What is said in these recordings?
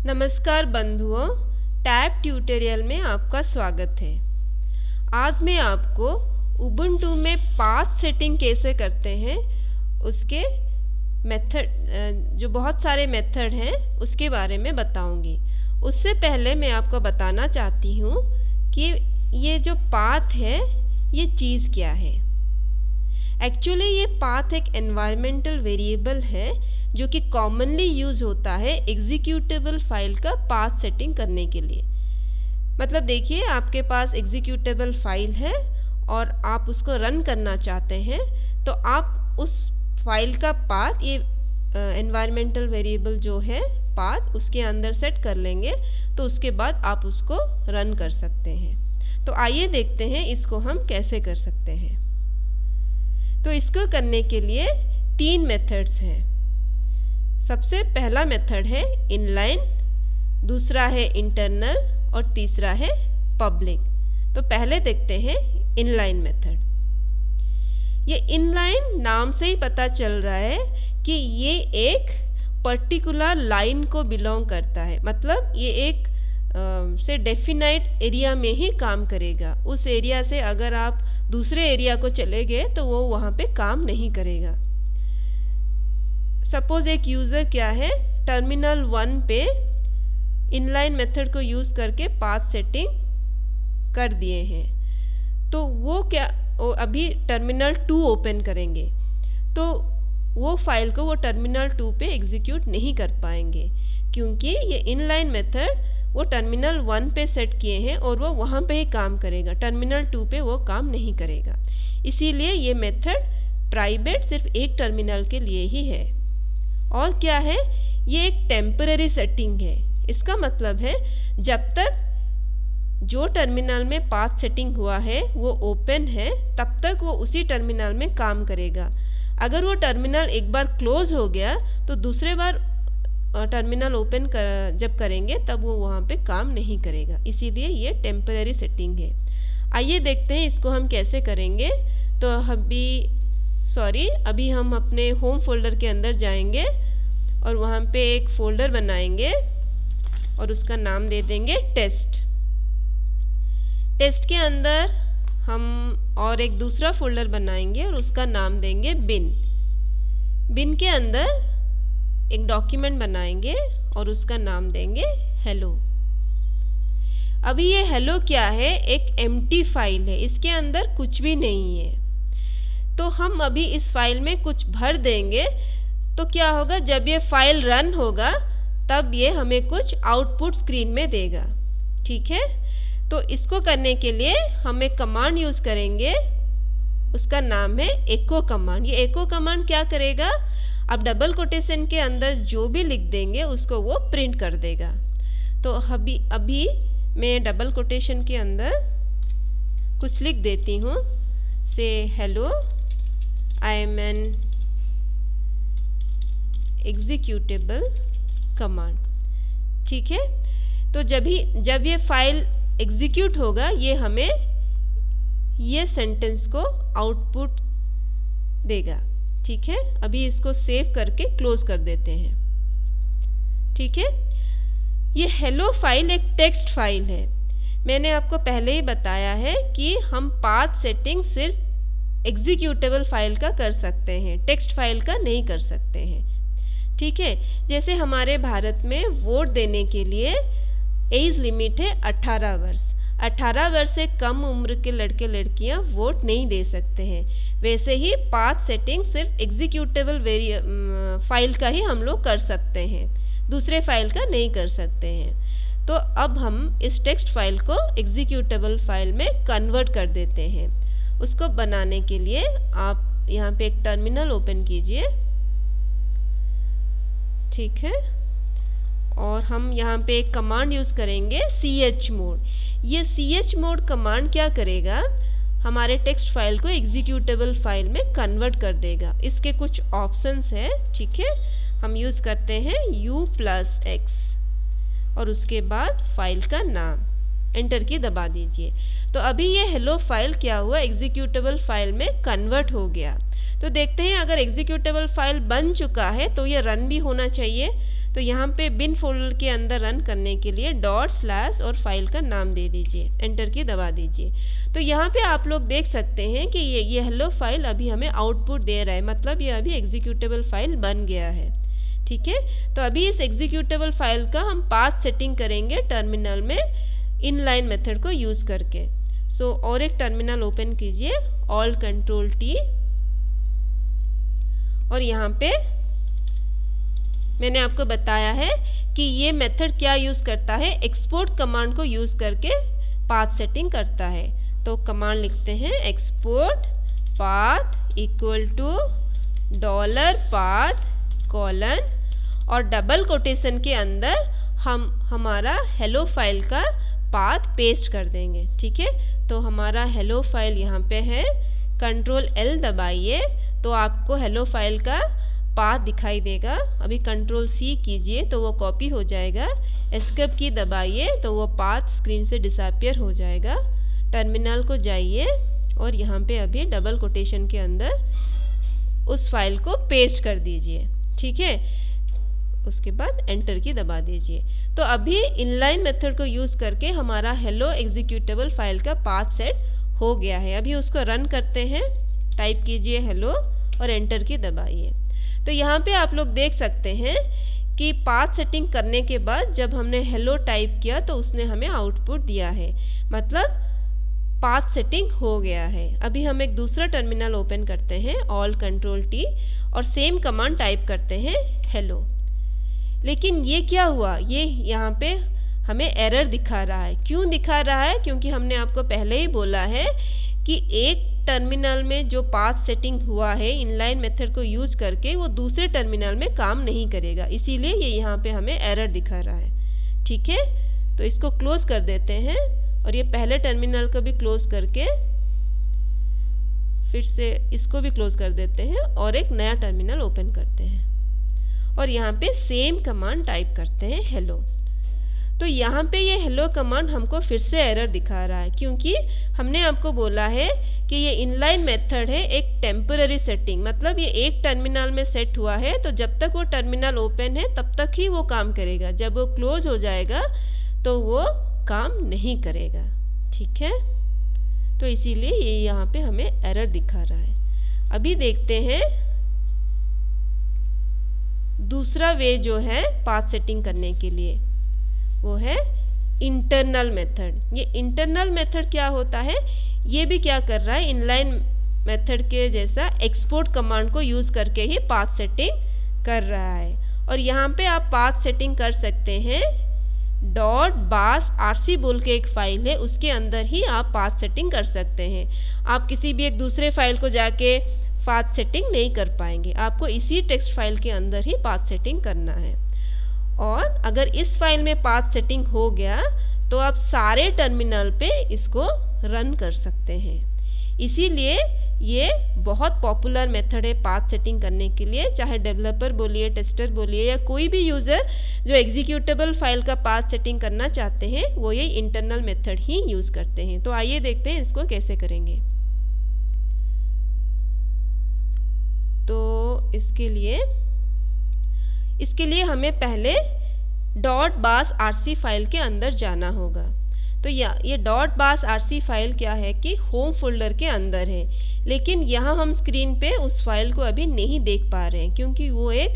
नमस्कार बंधुओं, tab tutorial में आपका स्वागत है। आज मैं आपको उबुंटू में पाथ सेटिंग कैसे करते हैं उसके मेथड जो बहुत सारे मेथड हैं उसके बारे में बताऊंगी। उससे पहले मैं आपको बताना चाहती हूँ कि ये जो पाथ है ये चीज़ क्या है। एक्चुअली ये पाथ एक एनवायरमेंटल वेरिएबल है जो कि कॉमनली यूज़ होता है एग्जीक्यूटेबल फाइल का पाथ सेटिंग करने के लिए। मतलब देखिए, आपके पास एग्जीक्यूटेबल फाइल है और आप उसको रन करना चाहते हैं, तो आप उस फाइल का पाथ ये एनवायरमेंटल वेरिएबल जो है पाथ उसके अंदर सेट कर लेंगे, तो उसके बाद आप उसको रन कर सकते हैं। तो आइए देखते हैं इसको हम कैसे कर सकते हैं। तो इसको करने के लिए 3 मेथड्स हैं। सबसे पहला मेथड है इनलाइन, दूसरा है इंटरनल और तीसरा है पब्लिक। तो पहले देखते हैं इनलाइन मेथड। ये इनलाइन नाम से ही पता चल रहा है कि ये एक पर्टिकुलर लाइन को बिलोंग करता है। मतलब ये एक से डेफिनाइट एरिया में ही काम करेगा। उस एरिया से अगर आप दूसरे एरिया को चले गए तो वो वहाँ पे काम नहीं करेगा। सपोज एक यूज़र क्या है, टर्मिनल 1 पे इनलाइन मेथड को यूज़ करके पाथ सेटिंग कर दिए हैं, तो वो क्या अभी टर्मिनल 2 ओपन करेंगे तो वो फाइल को वो टर्मिनल 2 पे एग्जीक्यूट नहीं कर पाएंगे, क्योंकि ये इनलाइन मेथड वो टर्मिनल 1 पे सेट किए हैं और वो वहाँ पे ही काम करेगा, टर्मिनल 2 पे वो काम नहीं करेगा। इसीलिए ये मेथड प्राइवेट सिर्फ एक टर्मिनल के लिए ही है। और क्या है, ये एक टेम्पररी सेटिंग है। इसका मतलब है जब तक जो टर्मिनल में पाथ सेटिंग हुआ है वो ओपन है तब तक वो उसी टर्मिनल में काम करेगा। अगर वो टर्मिनल एक बार क्लोज हो गया तो दूसरे बार टर्मिनल ओपन जब करेंगे तब वो वहाँ पे काम नहीं करेगा। इसीलिए ये टेम्पररी सेटिंग है। आइए देखते हैं इसको हम कैसे करेंगे। तो अभी हम अपने होम फोल्डर के अंदर जाएंगे और वहाँ पे एक फ़ोल्डर बनाएंगे और उसका नाम दे देंगे टेस्ट। टेस्ट के अंदर हम और एक दूसरा फ़ोल्डर बनाएंगे और उसका नाम देंगे बिन। बिन के अंदर एक डॉक्यूमेंट बनाएंगे और उसका नाम देंगे हेलो। अभी ये हेलो क्या है, एक एम्प्टी फाइल है, इसके अंदर कुछ भी नहीं है। तो हम अभी इस फाइल में कुछ भर देंगे तो क्या होगा, जब ये फाइल रन होगा तब ये हमें कुछ आउटपुट स्क्रीन में देगा। ठीक है, तो इसको करने के लिए हम एक कमांड यूज़ करेंगे, उसका नाम है एको कमांड। ये एको कमांड क्या करेगा, आप डबल कोटेशन के अंदर जो भी लिख देंगे उसको वो प्रिंट कर देगा। तो अभी मैं डबल कोटेशन के अंदर कुछ लिख देती हूँ, से hello I am N executable command. ठीक है, तो जब ये फाइल एग्जीक्यूट होगा ये हमें ये सेंटेंस को आउटपुट देगा। ठीक है, अभी इसको सेव करके क्लोज कर देते हैं। ठीक है, ये हेलो फाइल एक टेक्स्ट फाइल है। मैंने आपको पहले ही बताया है कि हम पाथ सेटिंग सिर्फ एग्जीक्यूटेबल फाइल का कर सकते हैं, टेक्स्ट फाइल का नहीं कर सकते हैं। ठीक है, जैसे हमारे भारत में वोट देने के लिए एज लिमिट है 18 वर्ष। 18 वर्ष से कम उम्र के लड़के लड़कियां वोट नहीं दे सकते हैं। वैसे ही पाथ सेटिंग सिर्फ एग्जीक्यूटेबल फाइल का ही हम लोग कर सकते हैं, दूसरे फाइल का नहीं कर सकते हैं। तो अब हम इस टेक्स्ट फाइल को एग्जीक्यूटेबल फाइल में कन्वर्ट कर देते हैं। उसको बनाने के लिए आप यहाँ पे एक टर्मिनल ओपन कीजिए। ठीक है, और हम यहाँ पे एक कमांड यूज़ करेंगे chmod। ये chmod कमांड क्या करेगा, हमारे टेक्स्ट फाइल को एग्जीक्यूटेबल फाइल में कन्वर्ट कर देगा। इसके कुछ ऑप्शंस हैं। ठीक है, हम यूज़ करते हैं u+x और उसके बाद फाइल का नाम, एंटर की दबा दीजिए। तो अभी ये हेलो फाइल क्या हुआ, एग्जीक्यूटेबल फाइल में कन्वर्ट हो गया। तो देखते हैं, अगर एग्जीक्यूटेबल फाइल बन चुका है तो ये रन भी होना चाहिए। तो यहाँ पे बिन फोल्डर के अंदर रन करने के लिए डॉट/ और फाइल का नाम दे दीजिए, एंटर की दबा दीजिए। तो यहाँ पे आप लोग देख सकते हैं कि ये हेलो फाइल अभी हमें आउटपुट दे रहा है, मतलब ये अभी एग्जीक्यूटेबल फाइल बन गया है। ठीक है, तो अभी इस एग्जीक्यूटेबल फाइल का हम पाथ सेटिंग करेंगे टर्मिनल में इनलाइन मेथड को यूज़ करके। और एक टर्मिनल ओपन कीजिए, ऑल कंट्रोल टी, और यहाँ पे मैंने आपको बताया है कि ये मेथड क्या यूज़ करता है, एक्सपोर्ट कमांड को यूज़ करके पाथ सेटिंग करता है। तो कमांड लिखते हैं export path equal to $path colon और डबल कोटेशन के अंदर हम हमारा हेलो फाइल का पाथ पेस्ट कर देंगे। ठीक है, तो हमारा हेलो फाइल यहाँ पे है, कंट्रोल L दबाइए तो आपको हेलो फाइल का पाथ दिखाई देगा। अभी कंट्रोल C कीजिए तो वो कॉपी हो जाएगा, एस्केप की दबाइए तो वो पाथ स्क्रीन से डिसअपियर हो जाएगा। टर्मिनल को जाइए और यहाँ पे अभी डबल कोटेशन के अंदर उस फाइल को पेस्ट कर दीजिए। ठीक है, उसके बाद एंटर की दबा दीजिए। तो अभी इनलाइन मेथड को यूज़ करके हमारा हेलो एग्जीक्यूटेबल फाइल का पाथ सेट हो गया है। अभी उसको रन करते हैं, टाइप कीजिए हेलो और एंटर की दबाइए। तो यहाँ पे आप लोग देख सकते हैं कि पाथ सेटिंग करने के बाद जब हमने हेलो टाइप किया तो उसने हमें आउटपुट दिया है, मतलब पाथ सेटिंग हो गया है। अभी हम एक दूसरा टर्मिनल ओपन करते हैं, ऑल कंट्रोल टी, और सेम कमांड टाइप करते हैं हेलो। लेकिन ये क्या हुआ, ये यहाँ पे हमें एरर दिखा रहा है। क्यों दिखा रहा है? क्योंकि हमने आपको पहले ही बोला है कि एक टर्मिनल में जो पाथ सेटिंग हुआ है इनलाइन मेथड को यूज करके वो दूसरे टर्मिनल में काम नहीं करेगा, इसीलिए ये यहाँ पे हमें एरर दिखा रहा है। ठीक है, तो इसको क्लोज कर देते हैं और ये पहले टर्मिनल को भी क्लोज करके फिर से इसको भी क्लोज कर देते हैं और एक नया टर्मिनल ओपन करते हैं और यहाँ पे सेम कमांड टाइप करते हैं हेलो। तो यहाँ पे ये हेलो कमांड हमको फिर से एरर दिखा रहा है, क्योंकि हमने आपको बोला है कि ये इनलाइन मेथड है एक टेम्पररी सेटिंग, मतलब ये एक टर्मिनल में सेट हुआ है तो जब तक वो टर्मिनल ओपन है तब तक ही वो काम करेगा, जब वो क्लोज हो जाएगा तो वो काम नहीं करेगा। ठीक है, तो इसीलिए ये यहाँ पे हमें एरर दिखा रहा है। अभी देखते हैं दूसरा वे जो है पाथ सेटिंग करने के लिए, वो है इंटरनल मेथड। ये इंटरनल मेथड क्या होता है, ये भी क्या कर रहा है, इनलाइन मेथड के जैसा एक्सपोर्ट कमांड को यूज़ करके ही पाथ सेटिंग कर रहा है। और यहाँ पे आप पाथ सेटिंग कर सकते हैं .basrc बोल के एक फाइल है, उसके अंदर ही आप पाथ सेटिंग कर सकते हैं। आप किसी भी एक दूसरे फाइल को जाके पाथ सेटिंग नहीं कर पाएंगे, आपको इसी टेक्स्ट फाइल के अंदर ही पाथ सेटिंग करना है। और अगर इस फाइल में पाथ सेटिंग हो गया तो आप सारे टर्मिनल पे इसको रन कर सकते हैं। इसीलिए ये बहुत पॉपुलर मेथड है पाथ सेटिंग करने के लिए, चाहे डेवलपर बोलिए, टेस्टर बोलिए, या कोई भी यूज़र जो एग्जीक्यूटेबल फाइल का पाथ सेटिंग करना चाहते हैं वो ये इंटरनल मेथड ही यूज़ करते हैं। तो आइए देखते हैं इसको कैसे करेंगे। तो इसके लिए हमें पहले .basrc फाइल के अंदर जाना होगा। तो ये .basrc फाइल क्या है कि होम फोल्डर के अंदर है, लेकिन यहाँ हम स्क्रीन पे उस फाइल को अभी नहीं देख पा रहे हैं क्योंकि वो एक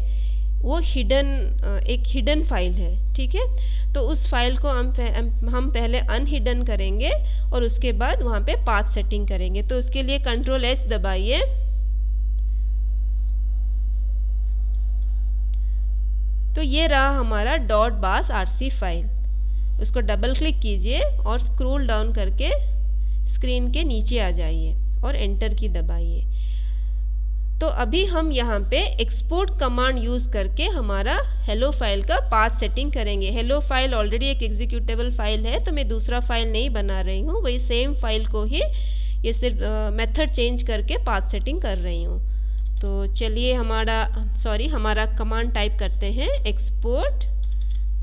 हिडन फाइल है। ठीक है, तो उस फाइल को हम पहले अनहिडन करेंगे और उसके बाद वहाँ पे पाथ सेटिंग करेंगे। तो उसके लिए कंट्रोल S दबाइए तो ये रहा हमारा .basrc फाइल। उसको डबल क्लिक कीजिए और स्क्रॉल डाउन करके स्क्रीन के नीचे आ जाइए और एंटर की दबाइए। तो अभी हम यहाँ पे एक्सपोर्ट कमांड यूज़ करके हमारा हेलो फाइल का पाथ सेटिंग करेंगे। हेलो फाइल ऑलरेडी एक एग्जीक्यूटेबल फाइल है तो मैं दूसरा फाइल नहीं बना रही हूँ, वही सेम फाइल को ही ये सिर्फ मेथड चेंज करके पाथ सेटिंग कर रही हूँ। तो चलिए हमारा कमांड टाइप करते हैं export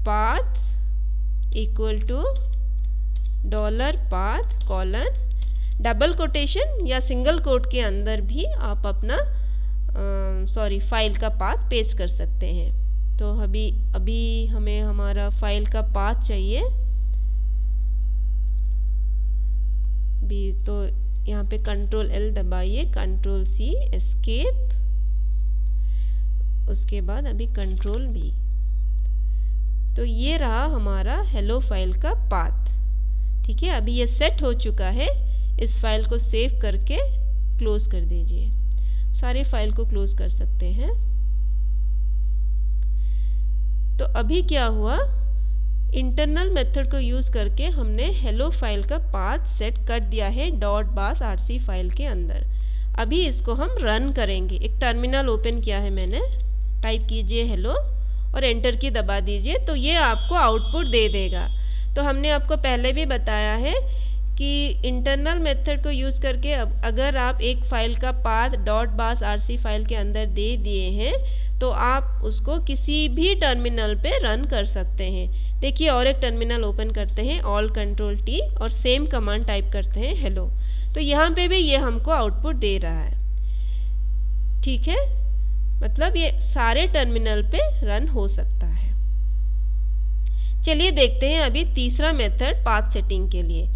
path equal to $path colon double quotation या सिंगल कोट के अंदर भी आप अपना फाइल का पाथ पेस्ट कर सकते हैं। तो अभी हमें हमारा फाइल का पाथ चाहिए। तो यहाँ पे कंट्रोल L दबाइए, कंट्रोल C एस्केप, उसके बाद अभी कंट्रोल V। तो ये रहा हमारा हेलो फाइल का पाथ। ठीक है, अभी ये सेट हो चुका है। इस फाइल को सेव करके क्लोज कर दीजिए। सारे फाइल को क्लोज कर सकते हैं। तो अभी क्या हुआ, इंटरनल मेथड को यूज़ करके हमने हेलो फाइल का पाथ सेट कर दिया है .bas.rc फाइल के अंदर। अभी इसको हम रन करेंगे। एक टर्मिनल ओपन किया है मैंने, टाइप कीजिए हेलो और एंटर की दबा दीजिए, तो ये आपको आउटपुट दे देगा। तो हमने आपको पहले भी बताया है कि इंटरनल मेथड को यूज़ करके अगर आप एक फ़ाइल का पाथ .bas.rc फाइल के अंदर दे दिए हैं तो आप उसको किसी भी टर्मिनल पे रन कर सकते हैं। देखिए, और एक टर्मिनल ओपन करते हैं, ऑल कंट्रोल T और सेम कमांड टाइप करते हैं हेलो। तो यहाँ पे भी ये हमको आउटपुट दे रहा है। ठीक है, मतलब ये सारे टर्मिनल पे रन हो सकता है। चलिए देखते हैं अभी तीसरा मेथड पाथ सेटिंग के लिए।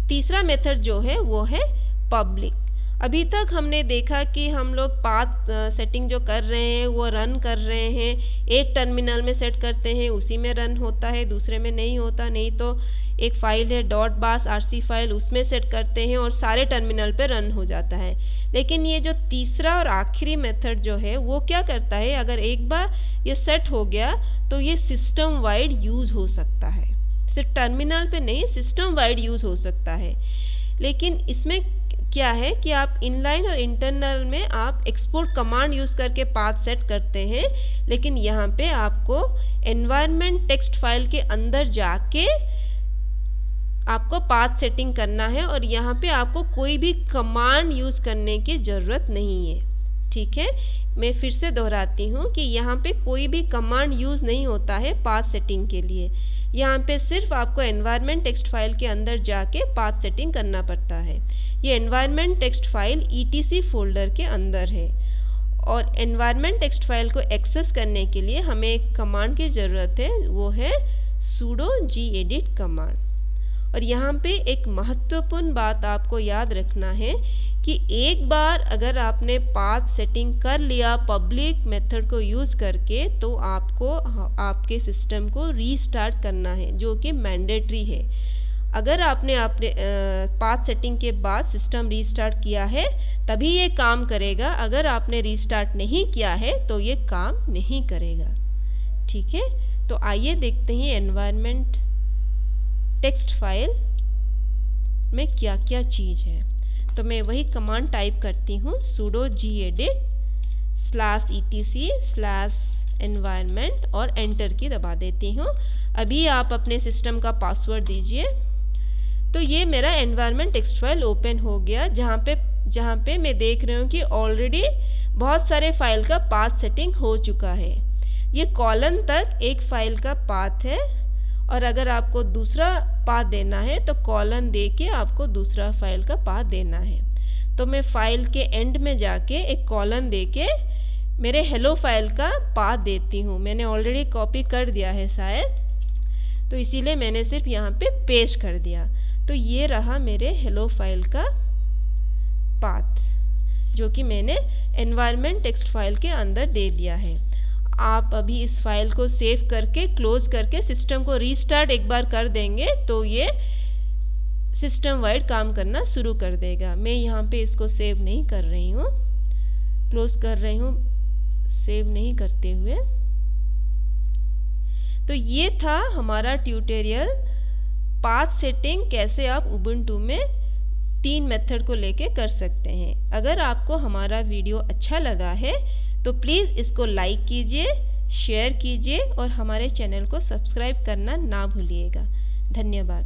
तीसरा मेथड जो है वो है पब्लिक। अभी तक हमने देखा कि हम लोग पाथ सेटिंग जो कर रहे हैं वो रन कर रहे हैं। एक टर्मिनल में सेट करते हैं, उसी में रन होता है, दूसरे में नहीं होता। नहीं तो एक फ़ाइल है .bas.rc फाइल, उसमें सेट करते हैं और सारे टर्मिनल पे रन हो जाता है। लेकिन ये जो तीसरा और आखिरी मेथड जो है वो क्या करता है, अगर एक बार ये सेट हो गया तो ये सिस्टम वाइड यूज़ हो सकता है। सिर्फ टर्मिनल पे नहीं, सिस्टम वाइड यूज़ हो सकता है। लेकिन इसमें क्या है कि आप इनलाइन और इंटरनल में आप एक्सपोर्ट कमांड यूज़ करके पाथ सेट करते हैं, लेकिन यहाँ पे आपको एनवायरनमेंट टेक्स्ट फाइल के अंदर जाके आपको पाथ सेटिंग करना है और यहाँ पे आपको कोई भी कमांड यूज़ करने की ज़रूरत नहीं है। ठीक है, मैं फिर से दोहराती हूँ कि यहाँ पे कोई भी कमांड यूज़ नहीं होता है पाथ सेटिंग के लिए। यहाँ पे सिर्फ आपको एनवायरनमेंट टेक्स्ट फाइल के अंदर जाके पाथ सेटिंग करना पड़ता है। ये environment text file ETC folder के अंदर है और एनवायरनमेंट टेक्स्ट फाइल को एक्सेस करने के लिए हमें एक कमांड की ज़रूरत है, वो है sudo gedit कमांड। और यहाँ पे एक महत्वपूर्ण बात आपको याद रखना है कि एक बार अगर आपने पाथ सेटिंग कर लिया पब्लिक मेथड को यूज़ करके, तो आपको आपके सिस्टम को रीस्टार्ट करना है, जो कि मैंडेटरी है। अगर आपने पाथ सेटिंग के बाद सिस्टम रीस्टार्ट किया है तभी ये काम करेगा। अगर आपने रीस्टार्ट नहीं किया है तो ये काम नहीं करेगा। ठीक है, तो आइए देखते हैं एनवायरनमेंट टेक्स्ट फाइल में क्या क्या चीज़ है। तो मैं वही कमांड टाइप करती हूँ, sudo gedit /etc/environment और एंटर की दबा देती हूँ। अभी आप अपने सिस्टम का पासवर्ड दीजिए। तो ये मेरा एनवायरनमेंट टेक्स्ट फाइल ओपन हो गया, जहाँ पे मैं देख रही हूँ कि ऑलरेडी बहुत सारे फाइल का पाथ सेटिंग हो चुका है। ये कॉलन तक एक फाइल का पाथ है और अगर आपको दूसरा पाथ देना है तो कॉलन दे के आपको दूसरा फाइल का पाथ देना है। तो मैं फाइल के एंड में जाके एक कॉलन दे के मेरे हेलो फाइल का पाथ देती हूँ। मैंने ऑलरेडी कॉपी कर दिया है शायद, तो इसीलिए मैंने सिर्फ यहाँ पे पेस्ट कर दिया। तो ये रहा मेरे हेलो फाइल का पाथ, जो कि मैंने एनवायरनमेंट टेक्स्ट फाइल के अंदर दे दिया है। आप अभी इस फाइल को सेव करके क्लोज करके सिस्टम को रीस्टार्ट एक बार कर देंगे तो ये सिस्टम वाइड काम करना शुरू कर देगा। मैं यहाँ पे इसको सेव नहीं कर रही हूँ, क्लोज कर रही हूँ सेव नहीं करते हुए। तो ये था हमारा ट्यूटोरियल पाथ सेटिंग, कैसे आप उबुंटू में 3 मेथड को लेके कर सकते हैं। अगर आपको हमारा वीडियो अच्छा लगा है तो प्लीज़ इसको लाइक कीजिए, शेयर कीजिए और हमारे चैनल को सब्सक्राइब करना ना भूलिएगा। धन्यवाद।